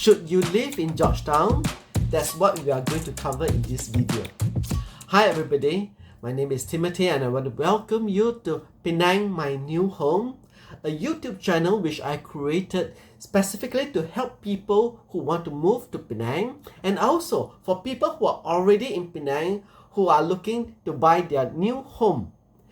Should you live in Georgetown? That's what we are going to cover in this video. Hi everybody, my name is Timothy and I want to welcome you to Penang, my new home, a YouTube channel which I created specifically to help people who want to move to Penang, and also for people who are already in Penang who are looking to buy their new home.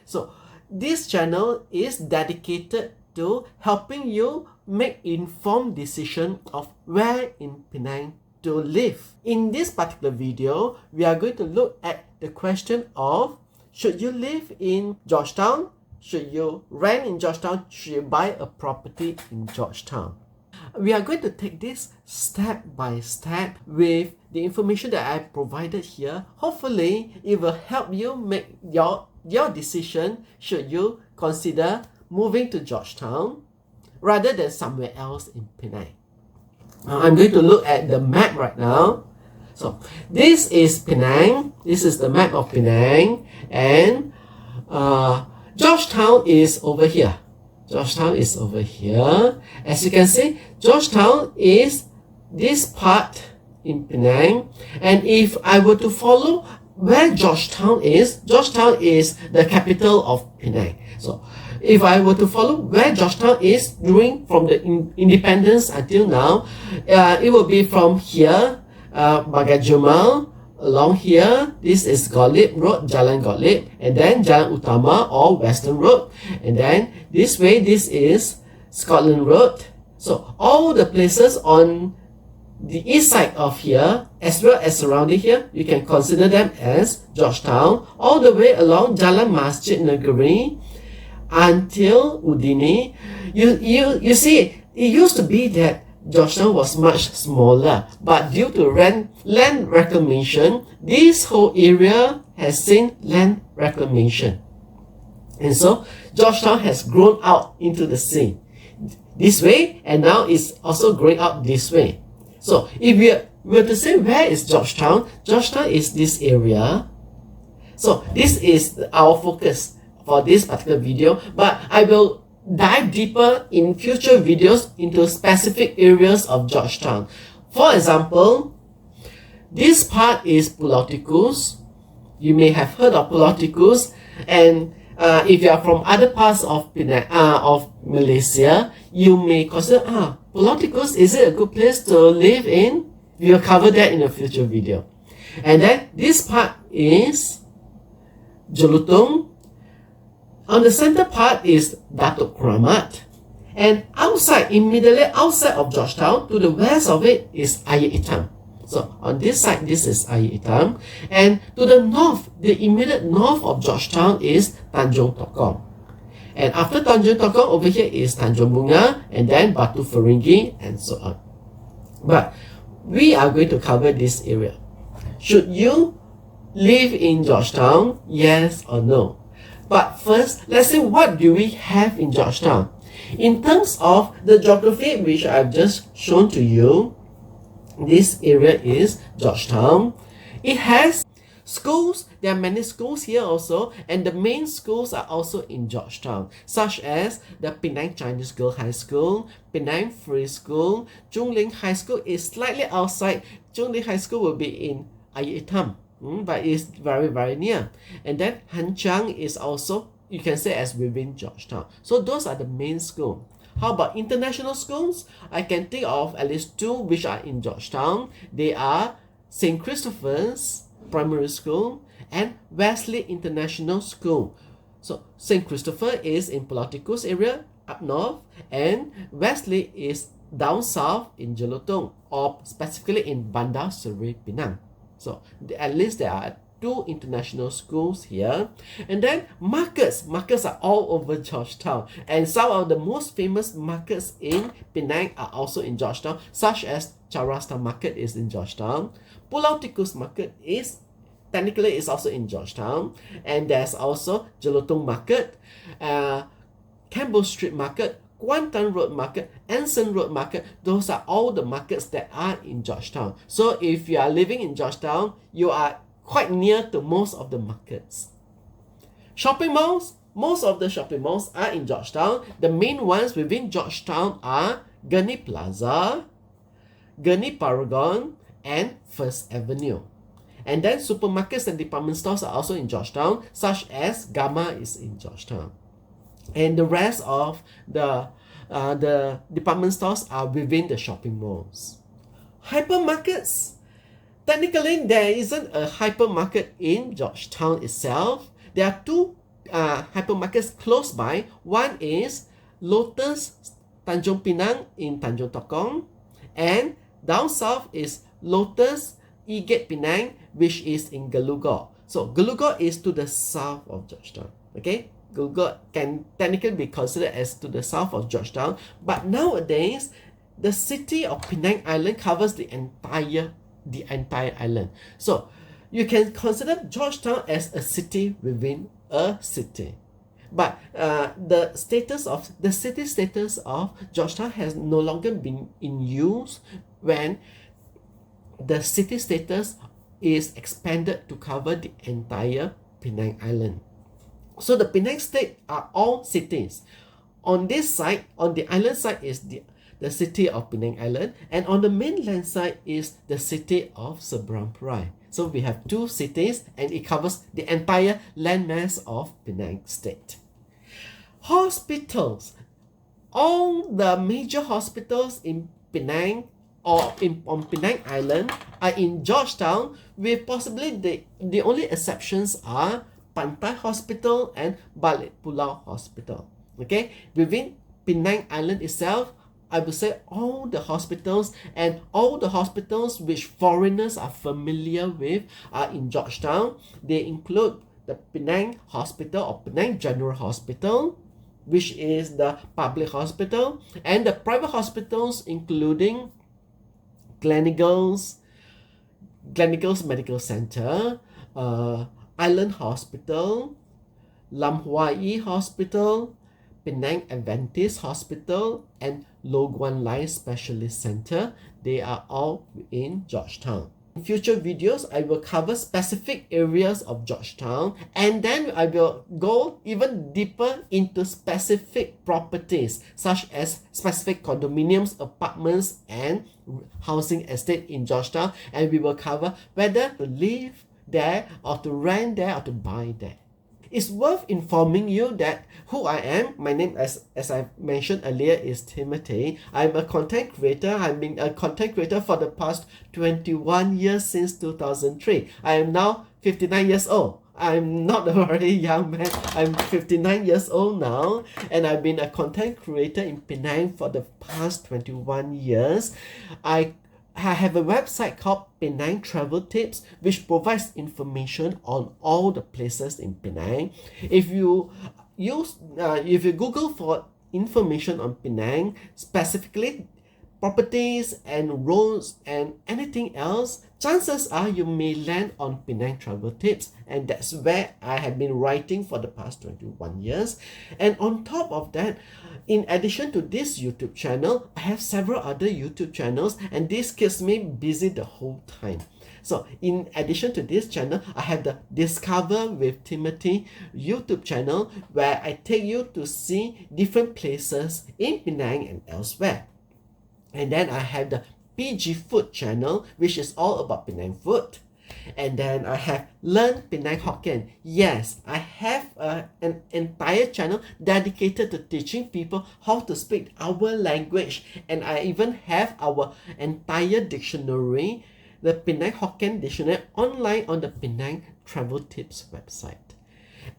So this channel is dedicated to helping you make informed decision of where in Penang to live. In this particular video, we are going to look at the question of, should you live in Georgetown? Should you rent in Georgetown? Should you buy a property in Georgetown? We are going to take this step by step with the information that I provided here. Hopefully, it will help you make your decision should you consider moving to Georgetown rather than somewhere else in Penang. I'm going to look at the map right now. So this is Penang. This is the map of Penang, and Georgetown is over here. Georgetown is over here. As you can see, Georgetown is this part in Penang, and if I were to follow where Georgetown is the capital of Penang. So if I were to follow where Georgetown is during from the independence until now, it will be from here, Bagai Jumal, along here, this is Golip Road, Jalan Golip, and then Jalan Utama or Western Road, and then this way, this is Scotland Road. So all the places on the east side of here, as well as surrounding here, you can consider them as Georgetown, all the way along Jalan Masjid Negeri until Udini. You see, it used to be that Georgetown was much smaller, but due to land reclamation, this whole area has seen land reclamation. And so, Georgetown has grown out into the sea this way, and now it's also growing out this way. So, if we were to say where is Georgetown, Georgetown is this area. So, this is our focus for this particular video, but I will dive deeper in future videos into specific areas of Georgetown. For example, this part is Pulau Tikus. You may have heard of Pulau Tikus, and if you are from other parts of Malaysia, you may consider, Pulau Tikus, is it a good place to live in? We will cover that in a future video. And then this part is Jelutong. On the center part is Datuk Keramat, and immediately outside of Georgetown, to the west of it is Ayer Itam. So on this side, this is Ayer Itam, and to the north, the immediate north of Georgetown is Tanjung Tokong. And after Tanjung Tokong, over here is Tanjung Bunga, and then Batu Ferringhi, and so on. But we are going to cover this area. Should you live in Georgetown? Yes or no? But first, let's see what do we have in Georgetown. In terms of the geography which I've just shown to you, this area is Georgetown. It has schools. There are many schools here also, and the main schools are also in Georgetown, such as the Penang Chinese Girls High School, Penang Free School, Chung Ling High School is slightly outside. Chung Ling High School will be in Ayer Itam. But it's very, very near. And then Han Chang is also, you can say, as within Georgetown. So those are the main schools. How about international schools? I can think of at least two which are in Georgetown. They are St. Christopher's Primary School and Wesley International School. So St. Christopher is in Pulau Tikus area up north, and Wesley is down south in Jelutong, or specifically in Bandar Seri Penang. So at least there are two international schools here. And then markets are all over Georgetown, and some of the most famous markets in Penang are also in Georgetown, such as Charasta Market is in Georgetown. Pulau Tikus Market is technically also in Georgetown, and there's also Jelutong Market, Campbell Street Market, Kuantan Road Market, Anson Road Market. Those are all the markets that are in Georgetown. So if you are living in Georgetown, you are quite near to most of the markets. Shopping malls, most of the shopping malls are in Georgetown. The main ones within Georgetown are Gurney Plaza, Gurney Paragon, and First Avenue. And then supermarkets and department stores are also in Georgetown, such as Gamma is in Georgetown. And the rest of the department stores are within the shopping malls. Hypermarkets. Technically, there isn't a hypermarket in Georgetown itself. There are two hypermarkets close by. One is Lotus Tanjung Pinang in Tanjung Tokong, and down south is Lotus Egate Penang, which is in Gelugor. So Gelugor is to the south of Georgetown. Okay, Gelugor can technically be considered as to the south of Georgetown, but nowadays the city of Penang Island covers the entire island. So you can consider Georgetown as a city within a city. But the city status of Georgetown has no longer been in use when the city status is expanded to cover the entire Penang Island. So the Penang state are all cities. On this side, on the island side is the city of Penang Island, and on the mainland side is the city of Seberang Perai. So we have two cities, and it covers the entire landmass of Penang State. Hospitals. All the major hospitals in Penang or on Penang Island are in Georgetown, with possibly the only exceptions are Pantai Hospital and Balik Pulau Hospital. Okay, within Penang Island itself, I would say all the hospitals which foreigners are familiar with are in Georgetown. They include the Penang Hospital or Penang General Hospital, which is the public hospital, and the private hospitals including Gleneagles Medical Center, Island Hospital, Lam Huai Hospital, Penang Adventist Hospital, and Loguan Lai Specialist Center. They are all in Georgetown. In future videos, I will cover specific areas of Georgetown, and then I will go even deeper into specific properties, such as specific condominiums, apartments, and housing estate in Georgetown, and we will cover whether to live there or to rent there or to buy there. It's worth informing you that who I am. My name, as I mentioned earlier, is Timothy. I'm a content creator. I've been a content creator for the past 21 years, since 2003. I am now 59 years old. I'm not a very young man. I'm 59 years old now, and I've been a content creator in Penang for the past 21 years. I have a website called Penang Travel Tips, which provides information on all the places in Penang. If you Google for information on Penang, specifically properties and roads and anything else, chances are you may land on Penang Travel Tips, and that's where I have been writing for the past 21 years. And on top of that, in addition to this YouTube channel, I have several other YouTube channels, and this keeps me busy the whole time. So in addition to this channel, I have the Discover with Timothy YouTube channel, where I take you to see different places in Penang and elsewhere. And then I have the PG Food channel, which is all about Penang food. And then I have Learn Penang Hokkien. Yes, I have an entire channel dedicated to teaching people how to speak our language. And I even have our entire dictionary, the Penang Hokkien dictionary, online on the Penang Travel Tips website.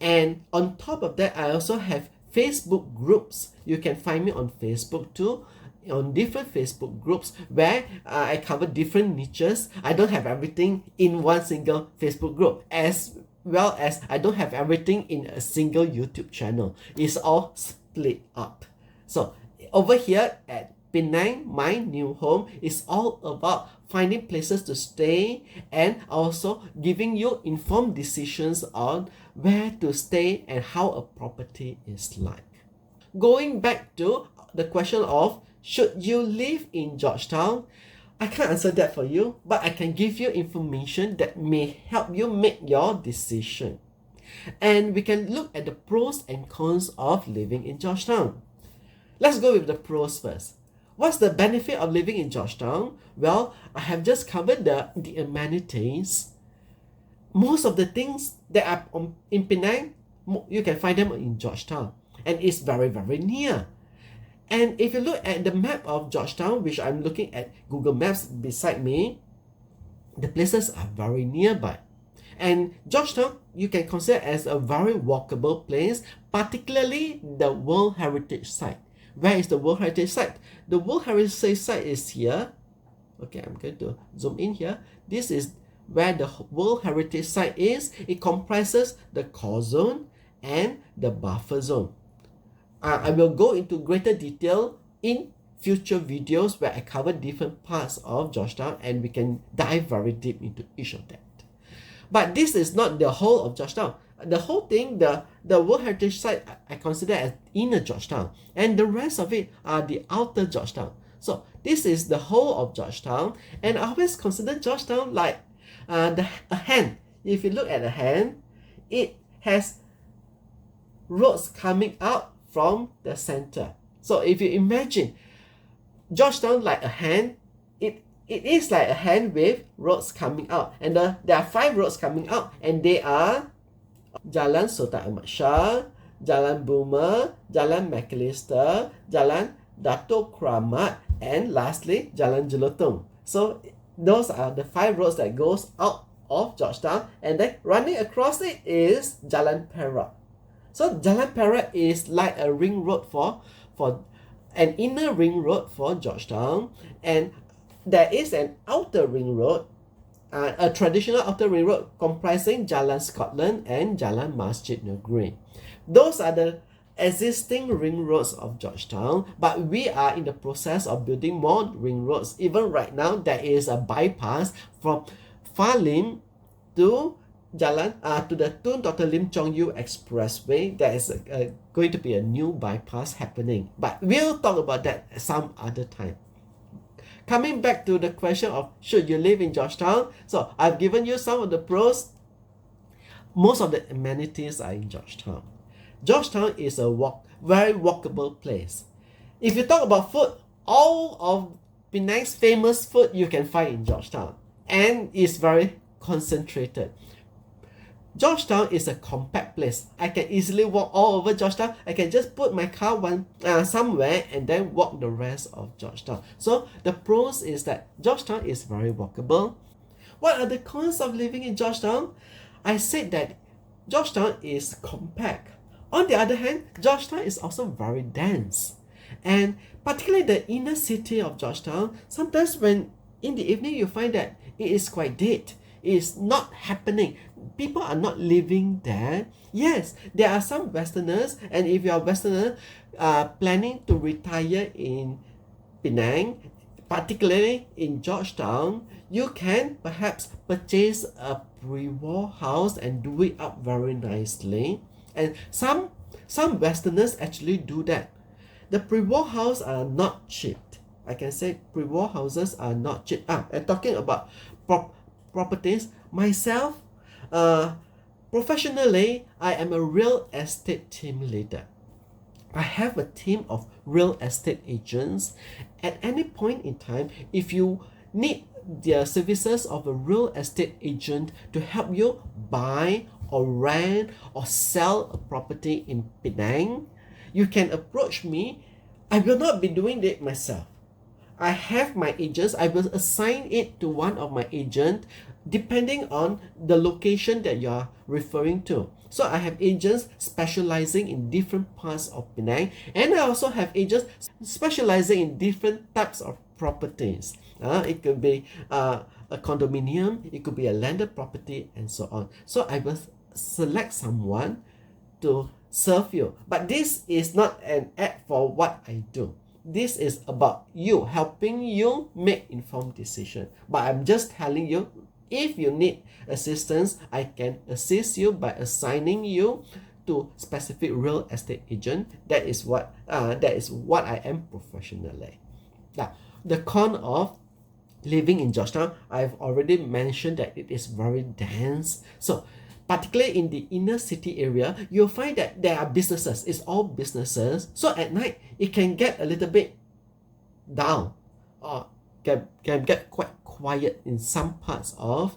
And on top of that, I also have Facebook groups. You can find me on Facebook too, on different Facebook groups where I cover different niches. I don't have everything in one single Facebook group, as well as I don't have everything in a single YouTube channel. It's all split up. So over here at Penang, my new home, is all about finding places to stay and also giving you informed decisions on where to stay and how a property is like. Going back to the question of should you live in Georgetown, I can't answer that for you, but I can give you information that may help you make your decision. And we can look at the pros and cons of living in Georgetown. Let's go with the pros first. What's the benefit of living in Georgetown? Well, I have just covered the amenities. Most of the things that are in Penang, you can find them in Georgetown. And it's very, very near. And if you look at the map of Georgetown, which I'm looking at Google Maps beside me, the places are very nearby. And Georgetown, you can consider as a very walkable place, particularly the World Heritage Site. Where is the World Heritage Site? The World Heritage Site is here. Okay, I'm going to zoom in here. This is where the World Heritage Site is. It comprises the core zone and the buffer zone. I will go into greater detail in future videos where I cover different parts of Georgetown, and we can dive very deep into each of that. But this is not the whole of Georgetown. The whole thing, the World Heritage Site, I consider as inner Georgetown, and the rest of it are the outer Georgetown. So this is the whole of Georgetown, and I always consider Georgetown like a hand. If you look at a hand, it has rods coming out from the center. So if you imagine Georgetown like a hand, it is like a hand with roads coming out, and there are 5 roads coming out, and they are Jalan Sultan Ahmad Shah, Jalan Boomer, Jalan Macalister, Jalan Dato Kramat, and lastly Jalan Jelutong. So those are the 5 roads that goes out of Georgetown, and then running across it is Jalan Perak. So Jalan Perak is like a ring road for an inner ring road for Georgetown, and there is an outer ring road, a traditional outer ring road comprising Jalan Scotland and Jalan Masjid Negeri. Those are the existing ring roads of Georgetown, but we are in the process of building more ring roads. Even right now, there is a bypass from Pha Lim to to the Tun Dr. Lim Chong Yu Expressway. There is going to be a new bypass happening, but we'll talk about that some other time. Coming back to the question of should you live in Georgetown? So I've given you some of the pros. Most of the amenities are in Georgetown. Georgetown is a very walkable place. If you talk about food, all of Penang's famous food you can find in Georgetown, and it's very concentrated. Georgetown is a compact place. I can easily walk all over Georgetown. I can just put my car somewhere and then walk the rest of Georgetown. So the pros is that Georgetown is very walkable. What are the cons of living in Georgetown? I said that Georgetown is compact. On the other hand, Georgetown is also very dense. And particularly the inner city of Georgetown, sometimes when in the evening you find that it is quite dead. It is not happening. People are not living there. Yes, there are some Westerners, and if you are a Westerner planning to retire in Penang, particularly in Georgetown, you can perhaps purchase a pre-war house and do it up very nicely. And some Westerners actually do that. The pre-war houses are not cheap. I can say pre-war houses are not cheap. I'm talking about properties. Myself, professionally, I am a real estate team leader. I have a team of real estate agents. At any point in time, if you need the services of a real estate agent to help you buy or rent or sell a property in Penang, you can approach me. I will not be doing it myself. I have my agents. I will assign it to one of my agents depending on the location that you are referring to. So I have agents specializing in different parts of Penang, and I also have agents specializing in different types of properties. It could be a condominium, it could be a landed property, and so on. So I will select someone to serve you. But this is not an ad for what I do. This is about you, helping you make informed decision. But I'm just telling you, if you need assistance, I can assist you by assigning you to specific real estate agent. That is what I am professionally. Now, the con of living in Georgetown, I've already mentioned that it is very dense. So particularly in the inner city area, you'll find that there are businesses. It's all businesses. So at night, it can get a little bit down, or can get quite quiet in some parts of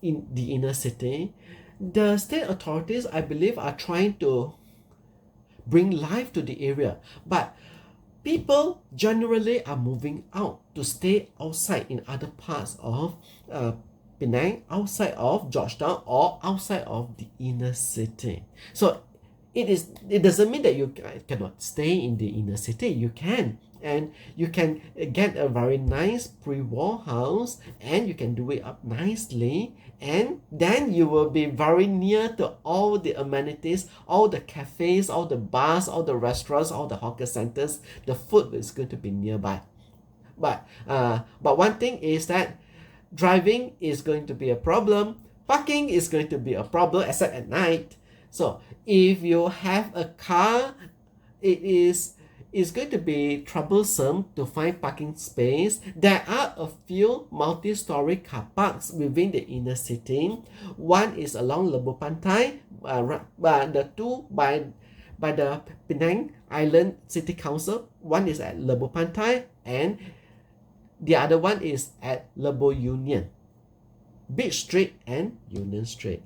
in the inner city. The state authorities, I believe, are trying to bring life to the area, but people generally are moving out to stay outside in other parts of Penang, outside of Georgetown, or outside of the inner city. So it doesn't mean that you cannot stay in the inner city. You can, and you can get a very nice pre-war house, and you can do it up nicely, and then you will be very near to all the amenities, all the cafes, all the bars, all the restaurants, all the hawker centers. The food is going to be nearby. But one thing is that driving is going to be a problem. Parking is going to be a problem, except at night. So if you have a car, it's going to be troublesome to find parking space. There are a few multi-story car parks within the inner city. One is along Lebuh Pantai, but the two by the Penang Island City Council. One is at Lebuh Pantai, and the other one is at Lebuh Union, Beach Street and Union Street.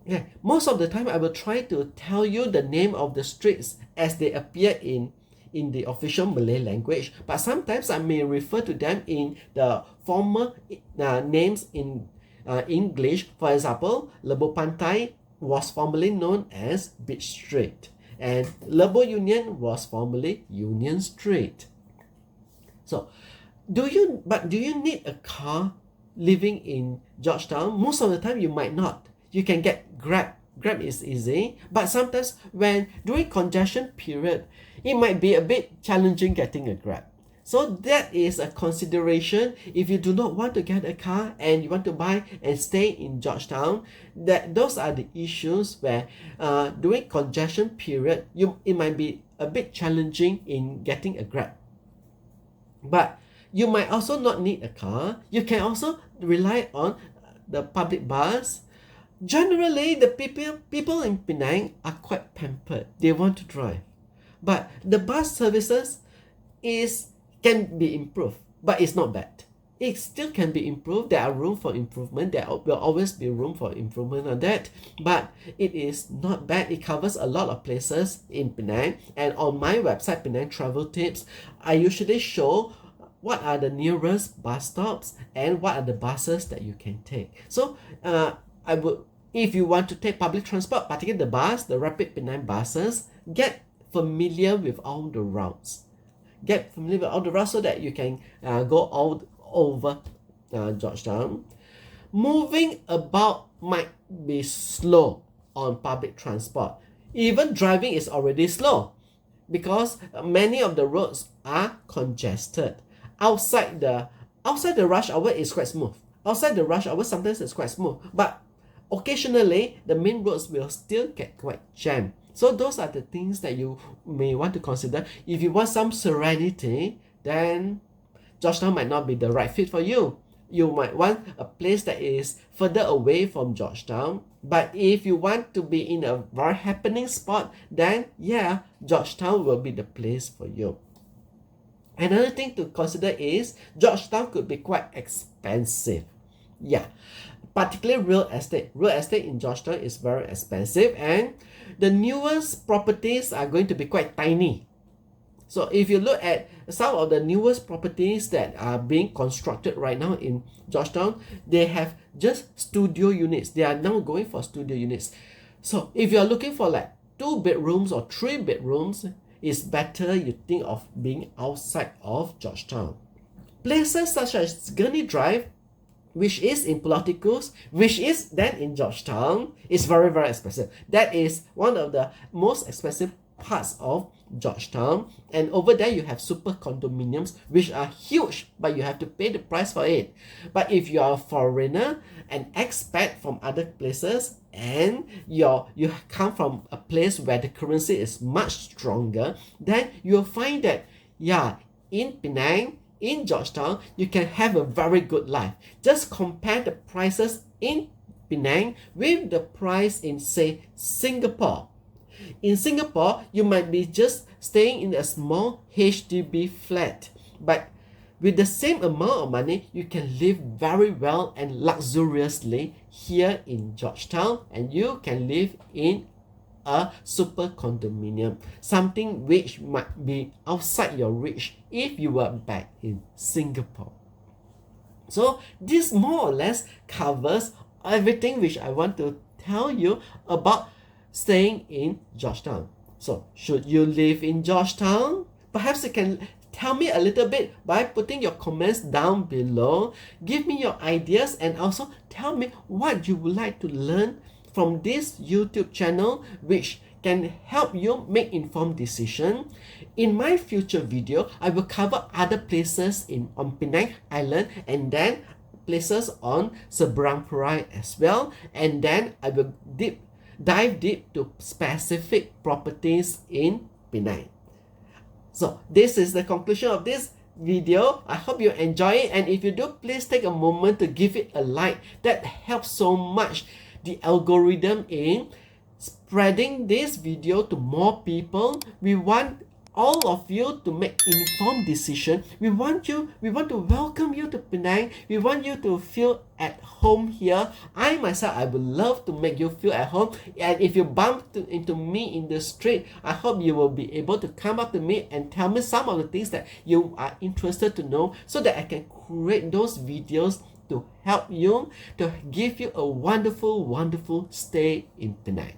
Yeah, most of the time I will try to tell you the name of the streets as they appear in the official Malay language, but sometimes I may refer to them in the former names in English. For example, Lebuh Pantai was formerly known as Beach Street, and Lebuh Union was formerly Union Street. So, do you need a car living in Georgetown? Most of the time you might not. You can get Grab. Grab is easy, but sometimes when during congestion period, it might be a bit challenging getting a Grab. So that is a consideration if you do not want to get a car and you want to buy and stay in Georgetown. Those are the issues where during congestion period, it might be a bit challenging in getting a Grab. But you might also not need a car. You can also rely on the public bus. Generally, the people in Penang are quite pampered. They want to drive. But the bus services can be improved, but it's not bad. It still can be improved. There are room for improvement. There will always be room for improvement on that. But it is not bad. It covers a lot of places in Penang. And on my website, Penang Travel Tips, I usually show what are the nearest bus stops and what are the buses that you can take. So if you want to take public transport, particularly the bus, the Rapid Penang buses, get familiar with all the routes. Get familiar with all the routes so that you can go all over Georgetown. Moving about might be slow on public transport. Even driving is already slow because many of the roads are congested. Outside the rush hour is quite smooth. Outside the rush hour sometimes it's quite smooth, but occasionally the main roads will still get quite jammed. So those are the things that you may want to consider. If you want some serenity, then Georgetown might not be the right fit for you. You might want a place that is further away from Georgetown. But if you want to be in a very happening spot, then yeah, Georgetown will be the place for you. Another thing to consider is Georgetown could be quite expensive. Yeah, particularly real estate. Real estate in Georgetown is very expensive, and the newest properties are going to be quite tiny. So if you look at some of the newest properties that are being constructed right now in Georgetown, they have just studio units. They are now going for studio units. So if you are looking for like 2 bedrooms or 3 bedrooms, it's better you think of being outside of Georgetown. Places such as Gurney Drive, which is in Pulau Tikus, which is then in Georgetown, is very, very expensive. That is one of the most expensive parts of Georgetown. And over there you have super condominiums, which are huge, but you have to pay the price for it. But if you are a foreigner, an expat from other places, and you come from a place where the currency is much stronger, then you'll find that, yeah, in Penang, in Georgetown, you can have a very good life. Just compare the prices in Penang with the price in, say, Singapore. In Singapore, you might be just staying in a small HDB flat, but with the same amount of money, you can live very well and luxuriously here in Georgetown, and you can live in a super condominium, something which might be outside your reach if you were back in Singapore. So this more or less covers everything which I want to tell you about staying in Georgetown. So should you live in Georgetown? Perhaps you can tell me a little bit by putting your comments down below. Give me your ideas and also tell me what you would like to learn from this YouTube channel which can help you make informed decision. In my future video, I will cover other places on Penang Island and then places on Seberang Perai as well, and then I will dive deep to specific properties in Penang. So this is the conclusion of this video. I hope you enjoy it, and if you do, please take a moment to give it a like. That helps so much the algorithm in spreading this video to more people. We want all of you to make informed decision. We want to welcome you to Penang. We want you to feel at home here. I myself, I would love to make you feel at home. And if you bump into me in the street, I hope you will be able to come up to me and tell me some of the things that you are interested to know, so that I can create those videos to help you, to give you a wonderful, wonderful stay in Penang.